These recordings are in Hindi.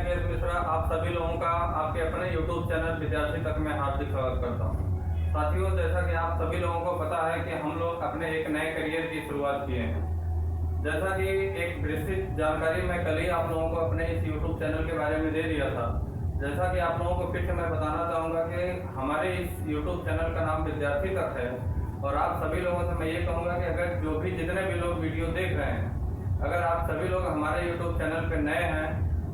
के मिश्रा आप सभी लोगों का आपके अपने YouTube चैनल विद्यार्थी तक में हार्दिक स्वागत करता हूँ। साथियों, जैसा कि आप सभी लोगों को पता है कि हम लोग अपने एक नए करियर की शुरुआत किए हैं। जैसा कि एक विस्तृत जानकारी मैं कल ही आप लोगों को अपने इस YouTube चैनल के बारे में दे दिया था। जैसा कि आप लोगों को फिर से मैं बताना चाहूँगा कि हमारे इस YouTube चैनल का नाम विद्यार्थी तक है और आप सभी लोगों से मैं ये कहूँगा कि अगर जो भी जितने भी लोग वीडियो देख रहे हैं, अगर आप सभी लोग हमारे YouTube चैनल पर नए हैं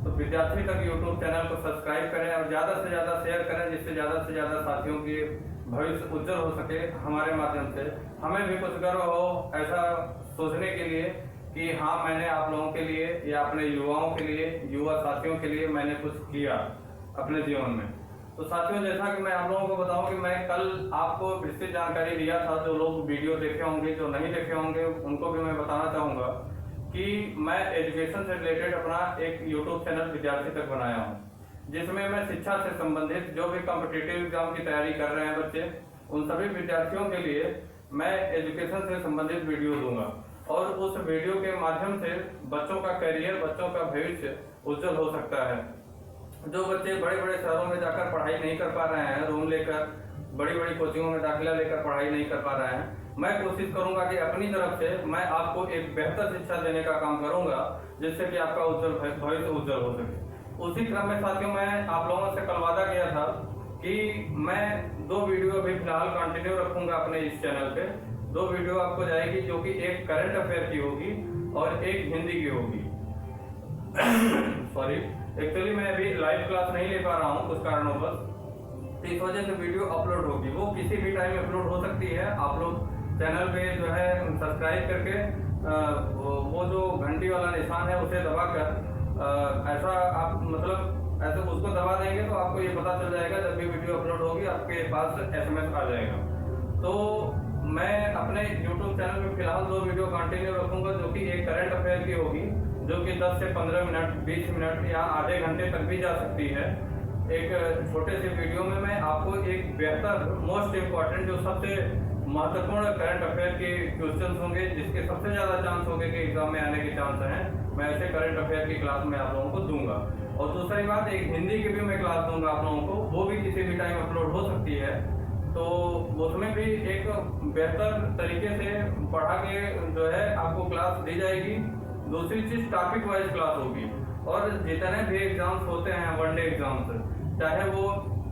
तो विद्यार्थी तक YouTube चैनल को सब्सक्राइब करें और ज़्यादा से ज़्यादा शेयर करें, जिससे ज़्यादा साथियों की भविष्य उज्जवल हो सके हमारे माध्यम से। हमें भी कुछ गर्व हो ऐसा सोचने के लिए कि हाँ, मैंने आप लोगों के लिए या अपने युवाओं के लिए, युवा साथियों के लिए मैंने कुछ किया अपने जीवन में। तो साथियों, जैसा कि मैं आप लोगों को बताऊं कि मैं कल आपको विस्तृत जानकारी दिया था। जो लोग वीडियो देखे होंगे, जो नहीं देखे होंगे, उनको भी मैं बताना चाहूँगा कि मैं एजुकेशन से रिलेटेड अपना एक YouTube चैनल विद्यार्थी तक बनाया हूँ, जिसमें मैं शिक्षा से संबंधित जो भी कॉम्पिटिटिव एग्जाम की तैयारी कर रहे हैं बच्चे, उन सभी विद्यार्थियों के लिए मैं एजुकेशन से संबंधित वीडियो दूंगा और उस वीडियो के माध्यम से बच्चों का करियर, बच्चों का भविष्य उज्जवल हो सकता है। जो बच्चे बड़े बड़े शहरों में जाकर पढ़ाई नहीं कर पा रहे हैं, रूम लेकर बड़ी बड़ी कोचिंगों में दाखिला लेकर पढ़ाई नहीं कर पा रहे हैं, मैं कोशिश करूंगा कि अपनी तरफ से मैं आपको एक बेहतर शिक्षा देने का काम करूंगा, जिससे कि आपका उज्जवल भविष्य उज्जवल हो सके। उसी क्रम में साथियों, मैं आप लोगों से कल वादा किया था कि मैं 2 वीडियो अभी फिलहाल कंटिन्यू रखूंगा अपने इस चैनल पे। 2 वीडियो आपको जाएगी, जो कि एक करंट अफेयर की होगी और एक हिंदी की होगी। सॉरी, एक्चुअली मैं अभी लाइव क्लास नहीं ले पा रहा हूँ कुछ कारणों पर, तो इस वजह से वीडियो अपलोड होगी। वो किसी भी टाइम अपलोड हो सकती है। आप लोग चैनल पे जो है सब्सक्राइब करके वो जो घंटी वाला निशान है उसे दबाकर ऐसा आप मतलब ऐसे उसको दबा देंगे तो आपको ये पता चल जाएगा जब भी वीडियो अपलोड होगी आपके पास SMS आ जाएगा। तो मैं अपने YouTube चैनल पे फिलहाल 2 वीडियो कंटिन्यू रखूंगा, जो कि एक करंट अफेयर की होगी, जो कि 10 से 15 मिनट, 20 मिनट या आधे घंटे तक भी जा सकती है। एक छोटे से वीडियो में मैं आपको एक बेहतर, मोस्ट इम्पॉर्टेंट, जो सबसे महत्वपूर्ण करंट अफेयर के क्वेश्चंस होंगे, जिसके सबसे ज़्यादा चांस होंगे कि एग्जाम में आने के चांस हैं, मैं ऐसे करंट अफेयर की क्लास में आप लोगों को दूंगा। और दूसरी बात, एक हिंदी की भी मैं क्लास दूंगा आप लोगों को, वो भी किसी भी टाइम अपलोड हो सकती है। तो उसमें भी एक बेहतर तरीके से पढ़ा के जो है आपको क्लास दी जाएगी। दूसरी चीज़, टॉपिक वाइज क्लास होगी और जितने भी एग्जाम्स होते हैं, वनडे एग्जाम्स, चाहे वो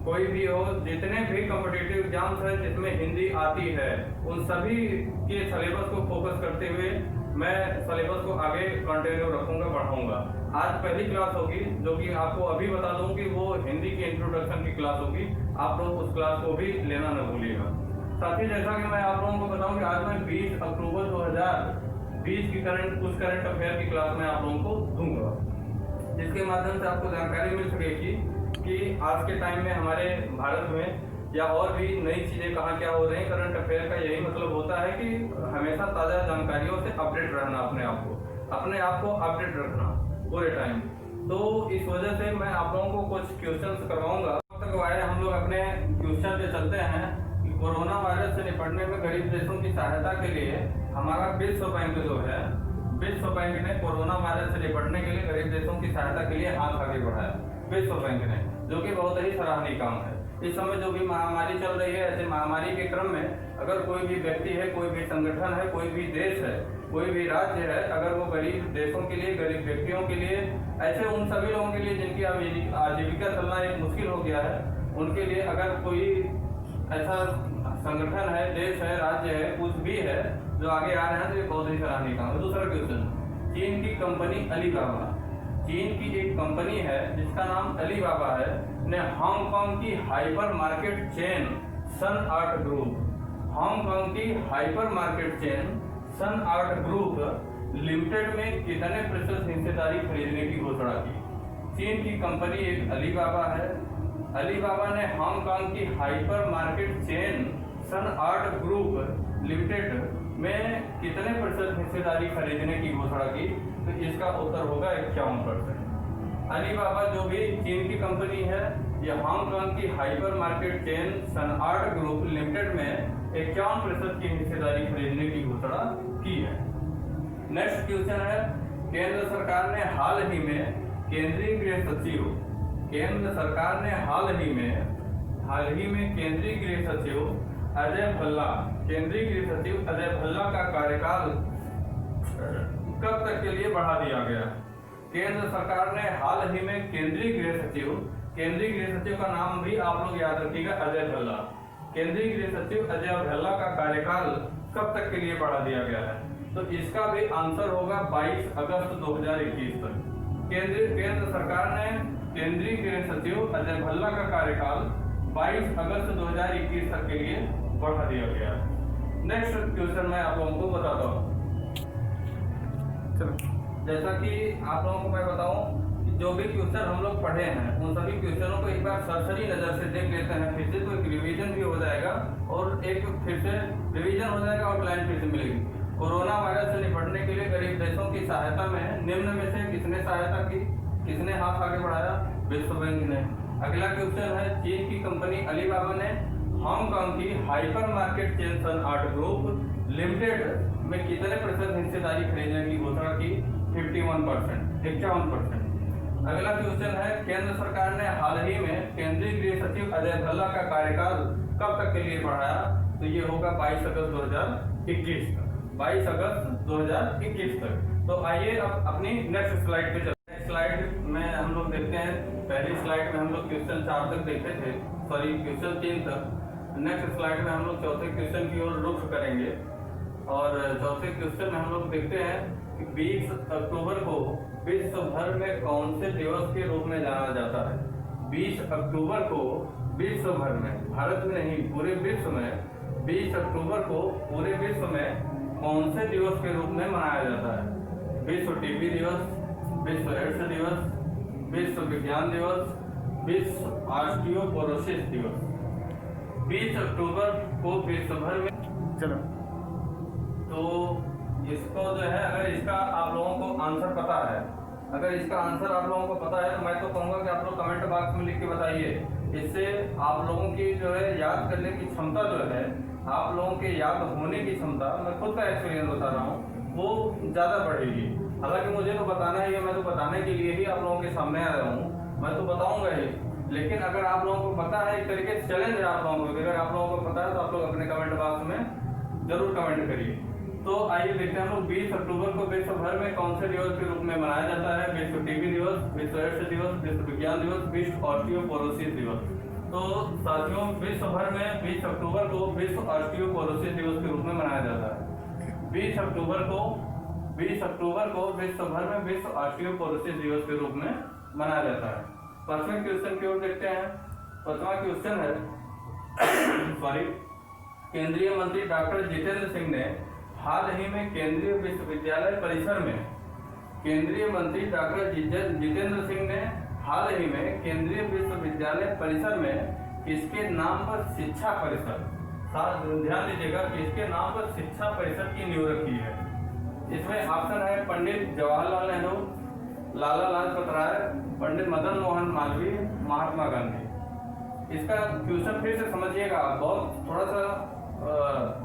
कोई भी हो, जितने भी कॉम्पिटिटिव एग्जाम्स हैं जिसमें हिंदी आती है, उन सभी के सिलेबस को फोकस करते हुए मैं सिलेबस को आगे कंटिन्यू रखूंगा, बढ़ाऊंगा। आज पहली क्लास होगी, जो कि आपको अभी बता दूं कि वो हिंदी की इंट्रोडक्शन की क्लास होगी। आप लोग उस क्लास को भी लेना न भूलिएगा। साथ ही जैसा कि मैं आप लोगों को बताऊं कि आज मैं 20 अक्टूबर 2020 की कुछ करंट अफेयर की क्लास में आप लोगों को दूंगा, जिसके माध्यम से आपको जानकारी मिल सकेगी कि आज के टाइम में हमारे भारत में या और भी नई चीज़ें कहाँ क्या हो रही हैं। करंट अफेयर का यही मतलब होता है कि हमेशा ताज़ा जानकारियों से अपडेट रहना, अपने आप को अपडेट रखना पूरे टाइम। तो इस वजह से मैं आप लोगों को कुछ क्वेश्चंस करवाऊंगा। तक आए हम लोग अपने क्वेश्चन पे चलते हैं कि कोरोना वायरस से निपटने में गरीब देशों की सहायता के लिए हमारा विश्व बैंक जो है, विश्व बैंक ने कोरोना वायरस से निपटने के लिए गरीब देशों की सहायता के लिए हाथ आगे बढ़ाया, विश्व बैंक ने, जो कि बहुत ही सराहनीय काम है। इस समय जो भी महामारी चल रही है, ऐसे महामारी के क्रम में अगर कोई भी व्यक्ति है, कोई भी संगठन है, कोई भी देश है, कोई भी राज्य है, अगर वो गरीब देशों के लिए, गरीब व्यक्तियों के लिए, ऐसे उन सभी लोगों के लिए जिनकी आजीविका चलना एक मुश्किल हो गया है, उनके लिए अगर कोई ऐसा संगठन है, देश है, राज्य है, कुछ भी है जो आगे आ रहे हैं, तो ये बहुत ही सराहनीय काम है। दूसरा क्वेश्चन, चीन की कंपनी अलीबाबा, चीन की एक कंपनी है जिसका नाम अलीबाबा है, ने हांगकांग की हाइपर मार्केट चेन सन आर्ट ग्रुप, हांगकांग की हाइपर मार्केट चेन सन आर्ट ग्रुप लिमिटेड में कितने प्रतिशत हिस्सेदारी खरीदने की घोषणा की। चीन की कंपनी एक अलीबाबा है, अलीबाबा ने हांगकांग की हाइपर मार्केट चेन सन आर्ट ग्रुप लिमिटेड में कितने प्रतिशत हिस्सेदारी खरीदने की घोषणा की। तो इसका उत्तर होगा 51%। अलीबाबा जो भी चीन की कंपनी है, यह हांगकांग की हाइपर मार्केट चेन सन आर्ट ग्रुप लिमिटेड में 51% की हिस्सेदारी खरीदने की घोषणा की है। नेक्स्ट क्वेश्चन है, केंद्र सरकार ने हाल ही में केंद्रीय गृह सचिव, केंद्र सरकार ने हाल ही में केंद्रीय गृह सचिव अजय भल्ला, केंद्रीय गृह सचिव अजय भल्ला का कार्यकाल कब तक के लिए बढ़ा दिया गया। केंद्र सरकार ने हाल ही में केंद्रीय गृह सचिव का नाम भी आप लोग याद रखिएगा, अजय भल्ला। केंद्रीय गृह सचिव अजय भल्ला का कार्यकाल कब तक के लिए बढ़ा दिया गया है, तो इसका भी आंसर होगा 22 अगस्त 2021 तक। केंद्र सरकार ने केंद्रीय गृह सचिव अजय भल्ला का कार्यकाल 22 अगस्त 2021 तक के लिए बढ़ा दिया गया है। नेक्स्ट क्वेश्चन मैं आप लोगों को बताता हूँ। जैसा कि आप लोगों को मैं बताऊं कि जो भी क्वेश्चन हम लोग पढ़े हैं उन सभी क्वेश्चनों को एक बार सरसरी नजर से देख लेते हैं, फिर से तो एक रिवीजन भी हो जाएगा और एक फिर से रिवीजन हो जाएगा, आउटलाइन फिर से मिलेगी। कोरोना वायरस से निपटने के लिए गरीब देशों की सहायता में निम्न में से किसने सहायता की, किसने हाथ आगे बढ़ाया, विश्व बैंक ने। अगला क्वेश्चन है, चीन की कंपनी अलीबाबा ने हांगकांग की हाइपर मार्केट चेन सन आर्ट ग्रुप लिमिटेड में कितने प्रतिशत हिस्सेदारी खरीदने की घोषणा की, 51%। अगला क्वेश्चन है, केंद्र सरकार ने हाल ही में केंद्रीय गृह सचिव अजय भल्ला का कार्यकाल कब तक के लिए बढ़ाया, तो ये होगा 22 अगस्त 2021 तक, 22 अगस्त 2021 तक। तो आइए अब अपनी नेक्स्ट स्लाइड पे चलते हैं। नेक्स्ट स्लाइड में हम लोग देखते हैं, पहली स्लाइड में हम लोग क्वेश्चन 4 तक देखे थे, सॉरी क्वेश्चन 3 तक। नेक्स्ट स्लाइड में हम लोग चौथे क्वेश्चन की ओर रुख करेंगे और चौथे क्वेश्चन में हम लोग देखते हैं कि 20 अक्टूबर को विश्व भर में कौन से दिवस के रूप में जाना जाता है। 20 अक्टूबर को विश्व भर में, भारत में नहीं पूरे विश्व में, 20 अक्टूबर को पूरे विश्व में कौन से दिवस के रूप में मनाया जाता है। विश्व टीबी दिवस, विश्व एड्स दिवस, विश्व विज्ञान दिवस, विश्व ऑस्टियोपोरोसिस दिवस। 20 अक्टूबर को विश्व भर में, चलो तो इसको जो है, अगर इसका आप लोगों को आंसर पता है, अगर इसका आंसर आप लोगों को पता है तो मैं तो कहूँगा कि आप लोग कमेंट बॉक्स में लिख के बताइए। इससे आप लोगों की जो है याद करने की क्षमता जो है, आप लोगों के याद होने की क्षमता, मैं खुद का एक्सपीरियंस बता रहा हूँ, वो ज़्यादा बढ़ेगी। हालांकि मुझे तो बताना ही है, मैं तो बताने के लिए ही आप लोगों के सामने आया हूँ, मैं तो बताऊँगा ही। लेकिन अगर आप लोगों को पता है, एक तरीके से चैलेंज है आप लोगों को, अगर आप लोगों को पता है तो आप लोग अपने कमेंट बॉक्स में जरूर कमेंट करिए। तो आइए देखते हैं हम लोग 20 अक्टूबर को विश्व भर में कौन से दिवस के रूप में मनाया जाता है। विश्व टीबी दिवस, विश्व एड्स दिवस, विश्व विज्ञान दिवस, विश्व ऑस्टियोपोरोसिस दिवस। तो साथियों, विश्व भर में 20 अक्टूबर को विश्व ऑस्टियोपोरोसिस दिवस के रूप में मनाया जाता है। 20 अक्टूबर को विश्व भर में विश्व ऑस्टियोपोरोसिस दिवस के रूप में मनाया जाता है। 5वें क्वेश्चन की ओर देखते हैं। 5वां क्वेश्चन है सॉरी, केंद्रीय मंत्री डॉक्टर जितेंद्र सिंह ने हाल ही में केंद्रीय विश्वविद्यालय परिसर में, केंद्रीय मंत्री डॉक्टर जितेंद्र सिंह ने हाल ही में केंद्रीय विश्वविद्यालय परिसर में किसके नाम पर शिक्षा परिसर, साथ ध्यान दीजिएगा कि इसके नाम पर शिक्षा परिसर की नींव रखी है। इसमें ऑप्शन है पंडित जवाहरलाल नेहरू, लाला लाजपत राय, पंडित मदन मोहन मालवीय, महात्मा गांधी। इसका क्वेश्चन फिर से समझिएगा, बहुत थोड़ा सा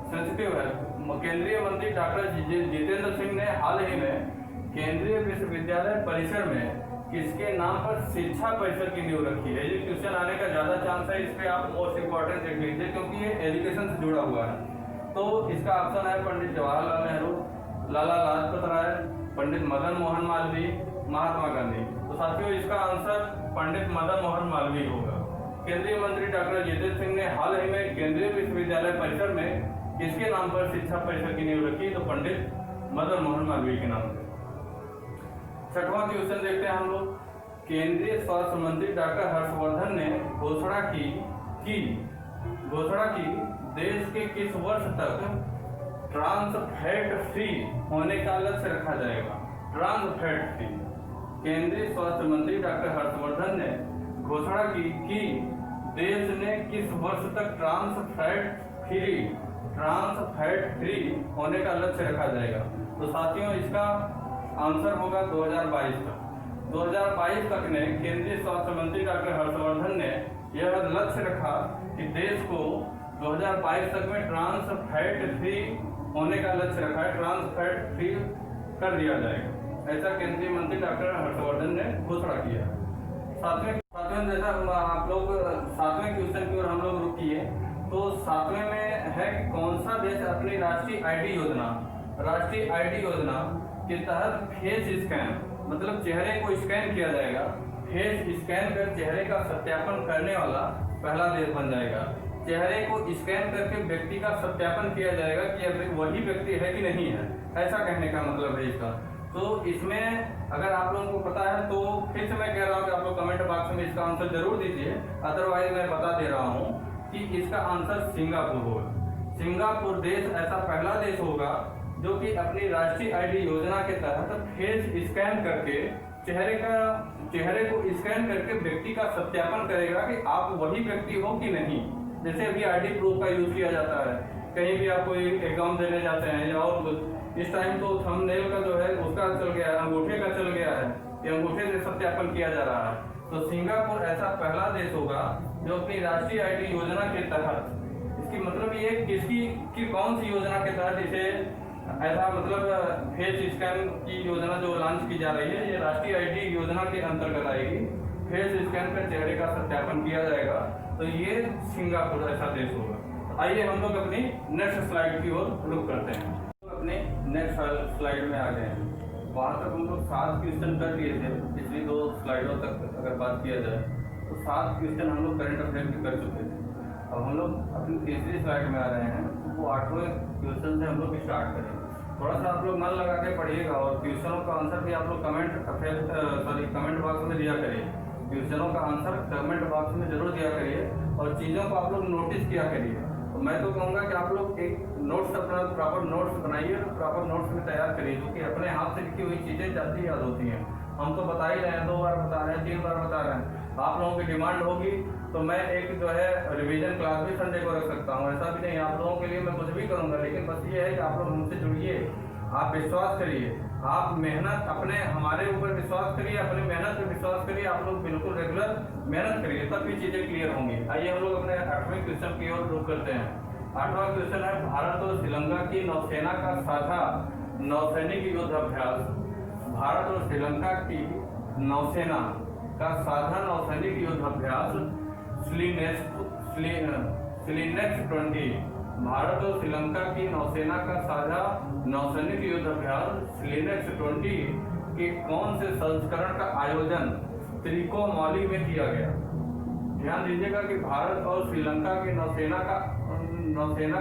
सेंसिटिव है। केंद्रीय मंत्री डॉक्टर जितेंद्र सिंह ने हाल ही में केंद्रीय विश्वविद्यालय परिसर में किसके नाम पर शिक्षा परिसर की नींव रखी है। ये क्वेश्चन आने का ज्यादा चांस है, इस पे आप मोस्ट इंपॉर्टेंट देख लीजिए क्योंकि ये एजुकेशन से जुड़ा हुआ है। तो इसका ऑप्शन है पंडित जवाहरलाल नेहरू, लाला लाजपत राय, पंडित मदन मोहन मालवीय, महात्मा गांधी। तो साथियों, इसका आंसर पंडित मदन मोहन मालवीय होगा। केंद्रीय मंत्री डॉक्टर जितेंद्र सिंह ने हाल ही में केंद्रीय विश्वविद्यालय परिसर में किसके नाम पर शिक्षा परिसर की नींव रखी, तो पंडित मदन मोहन मालवीय के नाम से। 6वां क्वेश्चन देखते हैं हम लोग। केंद्रीय स्वास्थ्य मंत्री डॉक्टर हर्षवर्धन ने घोषणा की देश के किस वर्ष तक ट्रांस फैट फ्री होने का लक्ष्य रखा जाएगा। ट्रांस फैट फ्री, केंद्रीय स्वास्थ्य मंत्री डॉक्टर हर्षवर्धन ने घोषणा की कि देश ने किस वर्ष तक ट्रांस फैट फ्री होने का लक्ष्य रखा जाएगा। तो साथियों, इसका आंसर होगा 2022 तक। 2022 तक ने केंद्रीय स्वास्थ्य मंत्री डॉक्टर हर्षवर्धन ने यह लक्ष्य रखा कि देश को 2022 तक में ट्रांस फैट फ्री होने का लक्ष्य रखा है, ट्रांस फैट फ्री कर दिया जाएगा। ऐसा केंद्रीय मंत्री डॉक्टर हर्षवर्धन ने घोषणा किया। सातवें जैसा आप लोग सातवें क्वेश्चन की ओर हम लोग रुक किए, तो सातवें में है कि कौन सा देश अपनी राष्ट्रीय आईडी योजना के तहत फेस स्कैन, मतलब चेहरे को स्कैन किया जाएगा, फेस स्कैन कर चेहरे का सत्यापन करने वाला पहला देश बन जाएगा। चेहरे को स्कैन करके व्यक्ति का सत्यापन किया जाएगा कि वही व्यक्ति है कि नहीं है, ऐसा कहने का मतलब है इसका। तो इसमें अगर आप लोगों को पता है तो फिर से मैं कह रहा हूँ कि आप लोग कमेंट बॉक्स में इसका आंसर जरूर दीजिए, अदरवाइज मैं बता दे रहा हूँ कि इसका आंसर सिंगापुर होगा। सिंगापुर देश ऐसा पहला देश होगा जो कि अपनी राष्ट्रीय आईडी योजना के तहत फेस स्कैन करके चेहरे को स्कैन करके व्यक्ति का सत्यापन करेगा कि आप वही व्यक्ति हो कि नहीं। जैसे अभी आईडी प्रूफ का यूज किया जाता है, कहीं भी आप कोई एग्जाम देने जाते हैं या और इस टाइम तो थंबनेल का जो है उसका चल गया है, अंगूठे का चल गया है कि अंगूठे से सत्यापन किया जा रहा है। तो सिंगापुर ऐसा पहला देश होगा जो अपनी राष्ट्रीय आईडी योजना के तहत, इसकी मतलब ये किसकी कौन सी योजना के तहत इसे ऐसा मतलब फेस स्कैन की योजना जो लॉन्च की जा रही है, ये राष्ट्रीय आईडी योजना के अंतर्गत आएगी। फेस स्कैन कर चेहरे का सत्यापन किया जाएगा, तो ये सिंगापुर ऐसा देश होगा। आइए हम लोग अपनी नेक्स्ट स्लाइड की ओर रुक करते हैं। अपने नेक्स्ट स्लाइड में आ गए हैं। वहाँ तक हम लोग 7 क्वेश्चन कर लिए थे, पिछली 2 स्लाइडों तक अगर बात किया जाए तो 7 क्वेश्चन हम लोग करंट अफेयर के कर चुके थे। अब हम लोग अपनी तीसरी स्लाइड में आ रहे हैं, वो 8वें क्वेश्चन से हम लोग स्टार्ट करेंगे। थोड़ा सा आप लोग मन लगा के पढ़िएगा और क्वेश्चनों का आंसर भी आप लोग कमेंट बॉक्स में दिया करिए। क्वेश्चनों का आंसर कमेंट बॉक्स में जरूर दिया करिए और चीज़ों को आप लोग नोटिस किया करिए। तो मैं तो कहूँगा कि आप लोग एक नोट्स अपना प्रॉपर नोट्स बनाइए, प्रॉपर नोट्स में तैयार करिए, जो कि अपने हाथ से लिखी हुई चीज़ें जल्दी याद होती हैं। हम तो बता ही रहे हैं, 2 बार बता रहे हैं, 3 बार बता रहे हैं। आप लोगों की डिमांड होगी तो मैं एक जो है रिवीजन क्लास भी संडे को रख सकता हूँ, ऐसा भी नहीं। आप लोगों के लिए मैं कुछ भी करूँगा, लेकिन बस ये है कि आप लोग हमसे जुड़िए, आप विश्वास करिए, आप मेहनत अपने हमारे ऊपर विश्वास करिए, अपनी मेहनत पर विश्वास करिए। आप लोग बिल्कुल रेगुलर मेहनत करिए, तब भी चीज़ें क्लियर होंगी। आइए हम लोग अपने 8वें क्वेश्चन की ओर रुक करते हैं। 8वां क्वेश्चन है, भारत और श्रीलंका की नौसेना का साझा नौसैनिक युद्ध अभ्यास। भारत और श्रीलंका की नौसेना का साझा नौसैनिक युद्ध अभ्यास स्लिनेक्स 20। भारत और श्रीलंका की नौसेना का साझा नौसैनिक युद्ध अभ्यास स्लिनेक्स 20 के कौन से संस्करण का आयोजन त्रिकोमाली में किया गया। ध्यान दीजिएगा कि भारत और श्रीलंका की नौसेना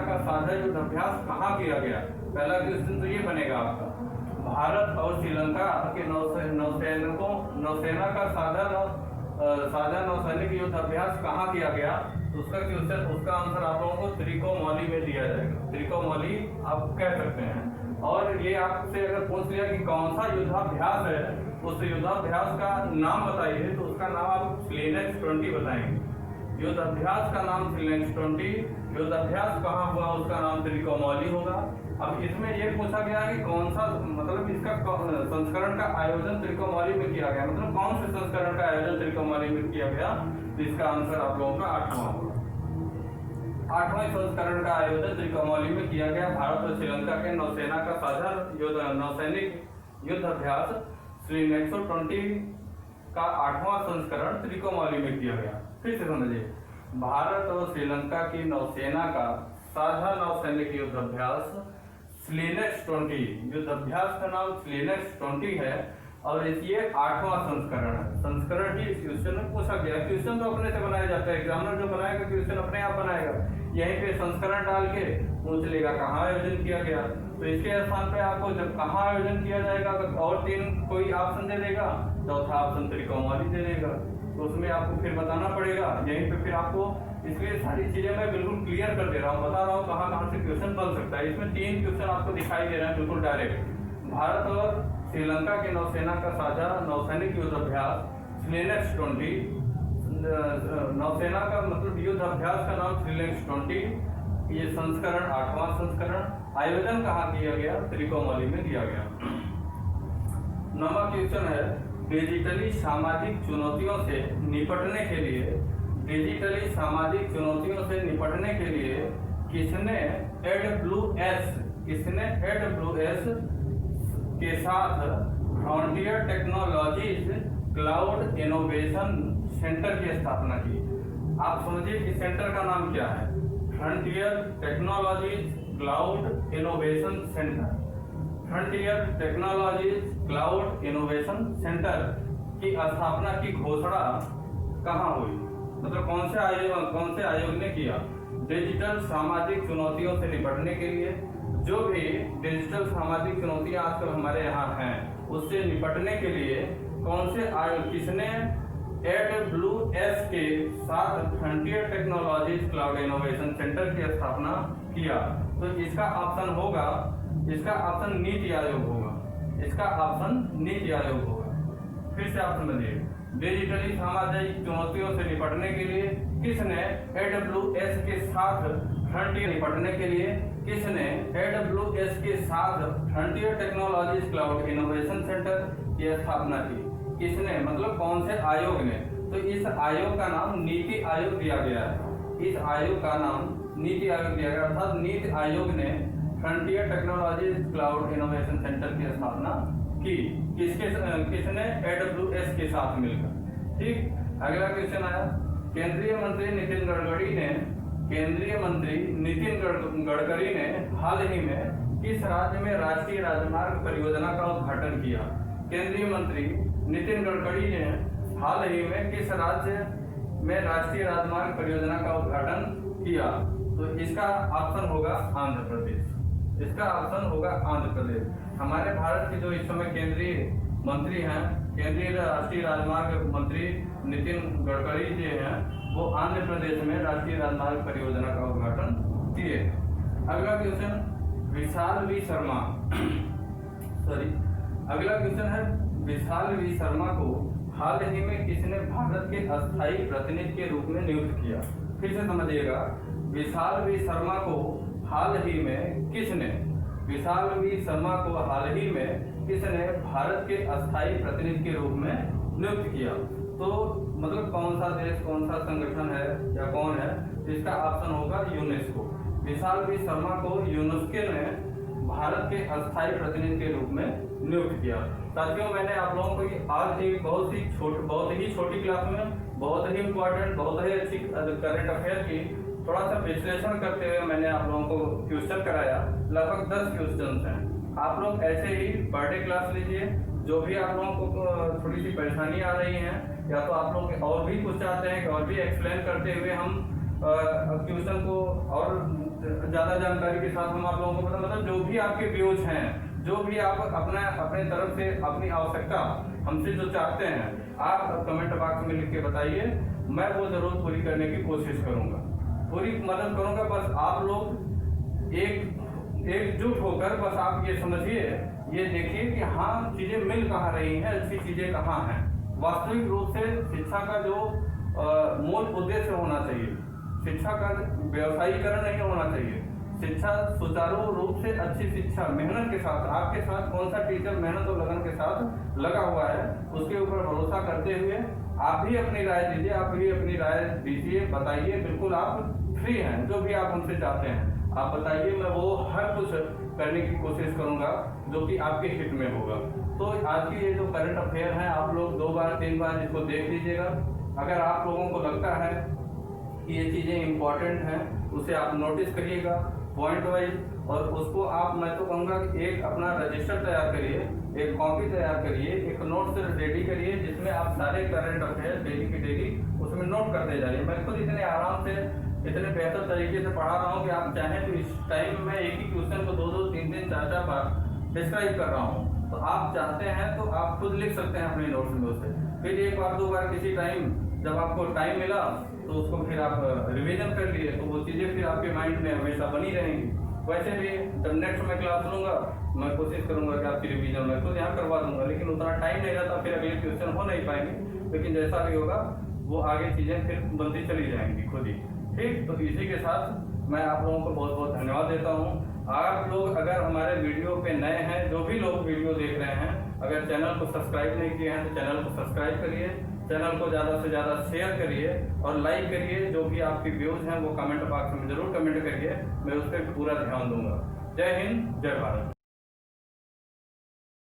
का साझा युद्ध अभ्यास कहाँ किया गया। पहला क्वेश्चन तो ये बनेगा आपका, भारत और श्रीलंका के नौसेना का साझा नौसैनिक युद्ध अभ्यास कहाँ किया गया। तो उसका आंसर आप लोगों को त्रिकोमाली में दिया जाएगा। त्रिकोमाली आप कह सकते हैं। और ये आपसे अगर पूछ लिया कि कौन सा युद्धाभ्यास है, उस युद्धाभ्यास का नाम बताइए, तो उसका नाम आप स्लिनेक्स 20 बताएंगे। युद्धाभ्यास का नाम स्लिनेक्स 20, युद्धाभ्यास कहाँ हुआ उसका नाम त्रिकोमाली होगा। अब इसमें ये पूछा गया कि कौन सा, मतलब इसका संस्करण का आयोजन त्रिकोमाली में किया गया, मतलब कौन से संस्करण का आयोजन त्रिकोमाली में किया गया। तो इसका आंसर आप लोगों का 8वां होगा। 8वें संस्करण का आयोजन त्रिकोमाली में किया गया। भारत और श्रीलंका के नौसेना का साझा नौसैनिक युद्ध अभ्यास स्लिनेक्स 20 का 8वां संस्करण त्रिकोमाली में किया गया। फिर से समझिए, भारत और श्रीलंका की नौसेना का साझा नौसैनिक युद्ध अभ्यास स्लिनेक्स 20, युद्ध अभ्यास का नाम स्लिनेक्स 20 है और ये 8वां संस्करण है। संस्करण ही इस क्वेश्चन में पूछा गया। क्वेश्चन तो अपने से बनाया जाता है, एग्जामिनर जो बनाएगा क्वेश्चन अपने आप बनाएगा। यहीं पे संस्करण डाल के पूछ लेगा कहाँ आयोजन किया गया। तो इसके स्थान पे आपको जब कहाँ आयोजन किया जाएगा और 3 कोई ऑप्शन दे देगा, चौथा ऑप्शन त्रिकोमाली दे देगा, तो उसमें आपको फिर बताना पड़ेगा। यहीं पे फिर आपको, इसलिए सारी चीजें मैं बिल्कुल क्लियर कर दे रहा हूँ, बता रहा हूँ कहाँ से क्वेश्चन बन सकता है। इसमें 3 क्वेश्चन आपको दिखाई दे रहे हैं बिल्कुल डायरेक्ट। भारत और श्रीलंका की नौसेना का साझा नौसैनिक युद्ध अभ्यास स्लिनेक्स 20, नौसेना का मतलब युद्ध अभ्यास का नाम स्लिनेक्स 20, ये संस्करण 8वां संस्करण। आयोजन कहाँ किया गया, त्रिकोमाली में किया गया। 9वां क्वेश्चन है, डिजिटली सामाजिक चुनौतियों से निपटने के लिए किसने AWS के साथ frontier technologies cloud innovation centre की स्थापना की। आप समझिए कि सेंटर का नाम क्या है, frontier technologies cloud innovation centre. Frontier technologies cloud innovation centre की स्थापना की घोषणा कहाँ हुई, मतलब कौन से आयोग ने किया? डिजिटल सामाजिक चुनौतियों से निपटने के लिए, जो भी डिजिटल सामाजिक चुनौतियां आजकल हमारे यहाँ हैं उससे निपटने के लिए कौन से आयोग, किसने AWS के साथ frontier technologies cloud innovation centre की स्थापना किया? तो इसका ऑप्शन होगा, इसका ऑप्शन नीति आयोग होगा, इसका ऑप्शन नीति आयोग होगा। फिर से आप समझिए, डिजिटली सामाजिक चुनौतियों से निपटने के लिए किसने AWS के साथ फ्रंटियर निपटने के लिए किसने AWS के साथ frontier technologies cloud innovation centre की स्थापना की? किसने, मतलब कौन से आयोग ने? तो इस आयोग का नाम नीति आयोग दिया गया है। इस आयोग का नाम नीति आयोग दिया गया, अर्थात नीति आयोग ने frontier technologies cloud innovation centre की स्थापना की। किसने? AWS के साथ मिलकर। ठीक, अगला क्वेश्चन आया, केंद्रीय मंत्री नितिन गडकरी ने हाल ही में किस राज्य में राष्ट्रीय राजमार्ग परियोजना का उद्घाटन किया? केंद्रीय मंत्री नितिन गडकरी ने हाल ही में किस राज्य में राष्ट्रीय राजमार्ग परियोजना का उद्घाटन किया? तो इसका ऑप्शन होगा आंध्र प्रदेश। इसका ऑप्शन होगा आंध्र प्रदेश। हमारे भारत के जो इस समय केंद्रीय मंत्री हैं, केंद्रीय राष्ट्रीय राजमार्ग मंत्री नितिन गडकरी जी हैं, वो आंध्र प्रदेश में राष्ट्रीय राजमार्ग परियोजना का उद्घाटन किए। अगला क्वेश्चन विशाल वी शर्मा अगला क्वेश्चन है, विशाल वी शर्मा को हाल ही में किसने भारत के अस्थायी प्रतिनिधि के रूप में नियुक्त किया? फिर से समझिएगा, विशाल वी शर्मा को हाल ही में किसने भारत के अस्थायी प्रतिनिधि के रूप में नियुक्त किया? तो मतलब कौन सा देश, कौन सा संगठन है या कौन है? इसका ऑप्शन होगा यूनेस्को। विशाल वी शर्मा को यूनेस्को ने भारत के अस्थायी प्रतिनिधि के रूप में नियुक्त किया। साथियों, मैंने आप लोगों को आज एक बहुत ही छोटी क्लास में बहुत ही इम्पोर्टेंट, बहुत ही अच्छी करंट अफेयर की थोड़ा सा विश्लेषण करते हुए मैंने आप लोगों को क्वेश्चन कराया। लगभग 10 क्वेश्चन हैं। आप लोग ऐसे ही पर डे क्लास लीजिए। जो भी आप लोगों को थोड़ी सी परेशानी आ रही है या तो आप लोग और भी कुछ चाहते हैं कि और भी एक्सप्लेन करते हुए हम क्वेश्चन को और ज़्यादा जानकारी के साथ हम आप लोगों को मतलब जो भी आपके व्यूज हैं, जो भी आप अपने तरफ से अपनी आवश्यकता हमसे जो चाहते हैं, आप कमेंट बॉक्स में लिख के बताइए। मैं वो जरूर पूरी करने की कोशिश करूँगा, पूरी मदद करूँगा। बस आप लोग एकजुट होकर बस आप ये समझिए, ये देखिए कि हाँ चीज़ें मिल कहाँ रही हैं, अच्छी चीज़ें कहाँ हैं। वास्तविक रूप से शिक्षा का जो मूल उद्देश्य होना चाहिए, शिक्षा का व्यवसायीकरण नहीं होना चाहिए। शिक्षा सुचारू रूप से अच्छी शिक्षा मेहनत के साथ, आपके साथ कौन सा टीचर मेहनत और लगन के साथ लगा हुआ है उसके ऊपर भरोसा करते हुए आप भी अपनी राय दीजिए, आप भी अपनी राय दीजिए, बताइए। बिल्कुल आप फ्री हैं, जो भी आप हमसे चाहते हैं आप बताइए। मैं वो हर कुछ करने की कोशिश करूंगा जो कि आपके हित में होगा। तो आज की ये जो करंट अफेयर है, आप लोग 2 बार 3 बार इसको देख लीजिएगा। अगर आप लोगों को लगता है कि ये चीज़ें इम्पोर्टेंट हैं, उसे आप नोटिस करिएगा पॉइंट वाइज, और उसको आप, मैं तो कहूँगा कि एक अपना रजिस्टर तैयार करिए, एक कॉपी तैयार करिए, एक नोट्स रेडी करिए जिसमें आप सारे करंट अफेयर डेली की डेली उसमें नोट करते जाइए। मैं खुद इतने आराम से, इतने बेहतर तरीके से पढ़ा रहा हूँ कि आप चाहें तो इस टाइम में एक ही क्वेश्चन को 2-2, 3-3, 4-4 बार डिस्क्राइब कर रहा हूँ। तो आप चाहते हैं तो आप खुद लिख सकते हैं अपने नोट्स में उसे। फिर 1 बार 2 बार किसी टाइम जब आपको टाइम मिला तो उसको फिर आप रिवीजन कर लिए, तो वो चीज़ें फिर आपके माइंड में हमेशा बनी रहेंगी। वैसे भी जब नेक्स्ट में क्लास लूँगा मैं कोशिश करूँगा कि आपकी रिवीजन मैं खुद यहाँ करवा दूँगा, लेकिन उतना टाइम नहीं रहता, फिर अगले क्वेश्चन हो नहीं पाएंगे। लेकिन जैसा भी होगा वो आगे चीज़ें फिर बनती चली जाएंगी खुद ही। ठीक, तो इसी के साथ मैं आप लोगों को बहुत बहुत धन्यवाद देता हूँ। आप लोग अगर हमारे वीडियो पे नए हैं, जो भी लोग वीडियो देख रहे हैं, अगर चैनल को सब्सक्राइब नहीं किए हैं तो चैनल को सब्सक्राइब करिए, चैनल को ज़्यादा से ज़्यादा शेयर करिए और लाइक करिए। जो भी आपकी व्यूज़ हैं वो कमेंट बॉक्स में ज़रूर कमेंट करिए, मैं उस पर पूरा ध्यान दूंगा। जय हिंद, जय भारत।